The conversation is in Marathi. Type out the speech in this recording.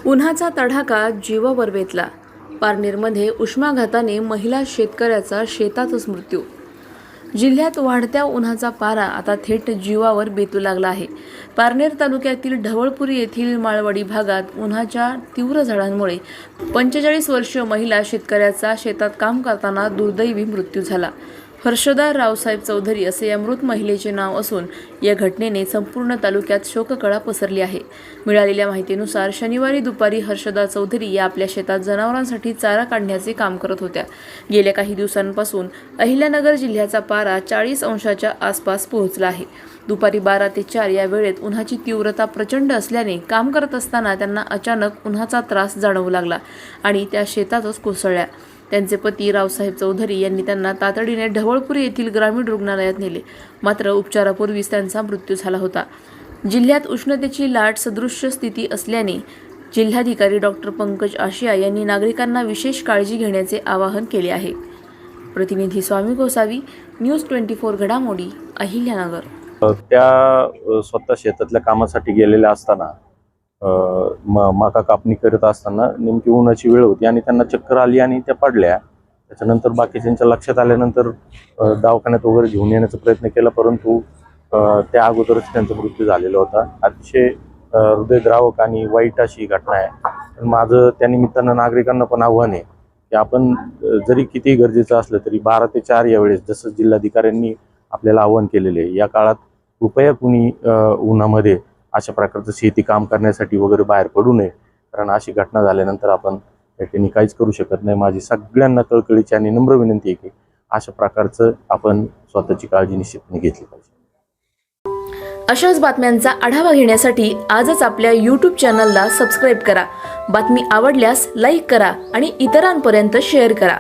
उन्हाचा तडाखा जीवावर बेतला. पारनेरमध्ये उष्माघाताने महिला शेतकऱ्याचा शेतातच मृत्यू. जिल्ह्यात वाढत्या उन्हाचा पारा आता थेट जीवावर बेतू लागला आहे. पारनेर तालुक्यातील ढवळपुरी येथील माळवाडी भागात उन्हाच्या तीव्र झळांमुळे 45 वर्षीय महिला शेतकऱ्याचा शेतात काम करताना दुर्दैवी मृत्यू झाला. हर्षदा रावसाहेब चौधरी असे या मृत महिलेचे नाव असून या घटनेने संपूर्ण तालुक्यात शोककळा पसरली आहे. मिळालेल्या माहितीनुसार शनिवारी दुपारी हर्षदा चौधरी या आपल्या शेतात जनावरांसाठी चारा काढण्याचे काम करत होत्या. गेल्या काही दिवसांपासून अहिल्यानगर जिल्ह्याचा पारा 40 अंशाच्या आसपास पोहोचला आहे. दुपारी 12 ते 4 या वेळेत उन्हाची तीव्रता प्रचंड असल्याने काम करत असताना त्यांना अचानक उन्हाचा त्रास जाणवू लागला आणि त्या शेतातच कोसळल्या. त्यांचे पती रावसाहेब चौधरी यांनी त्यांना तातडीने ढवळपुरी येथील ग्रामीण रुग्णालयात नेले, मात्र उपचारापूर्वीच त्यांचा मृत्यू झाला होता. जिल्ह्यात उष्णतेची लाट सदृश्य स्थिती असल्याने जिल्हाधिकारी डॉक्टर पंकज आशिया यांनी नागरिकांना विशेष काळजी घेण्याचे आवाहन केले आहे. प्रतिनिधी स्वामी गोसावी, न्यूज 24 घडामोडी, अहिल्यानगर. त्या स्वतः शेतातल्या कामासाठी गेलेल्या असताना मका कापणी करत असताना नेमकी उन्हाची वेळ होती आणि त्यांना चक्कर आली आणि त्या पडल्या. त्याच्यानंतर बाकीच्यांच्या लक्षात आल्यानंतर दवाखान्यात वगैरे घेऊन येण्याचा प्रयत्न केला, परंतु त्या अगोदरच त्यांचा मृत्यू झालेला होता. अतिशय हृदयद्रावक आणि वाईट अशी घटना आहे. माझं त्या निमित्तानं नागरिकांना पण आव्हान आहे की आपण जरी किती गरजेचं असलं तरी 12 ते 4 या वेळेस जसं जिल्हाधिकाऱ्यांनी आपल्याला आव्हान केलेले आहे, या काळात कृपया कुणी उन्हामध्ये अशा प्रकारचं शेती काम करण्यासाठी वगैरे बाहेर पडू नये, कारण अशी घटना झाल्यानंतर आपण त्याने काहीच करू शकत नाही. माझी सगळ्यांना कळकळीची आणि नम्र विनंती आहे की अशा प्रकारचं आपण स्वतःची काळजी निश्चितपणे घेतली पाहिजे. अशाच बातम्यांचा आढावा घेण्यासाठी आजच आपल्या YouTube चॅनलला सबस्क्राईब करा. बातमी आवडल्यास लाईक करा आणि इतरांपर्यंत शेअर करा.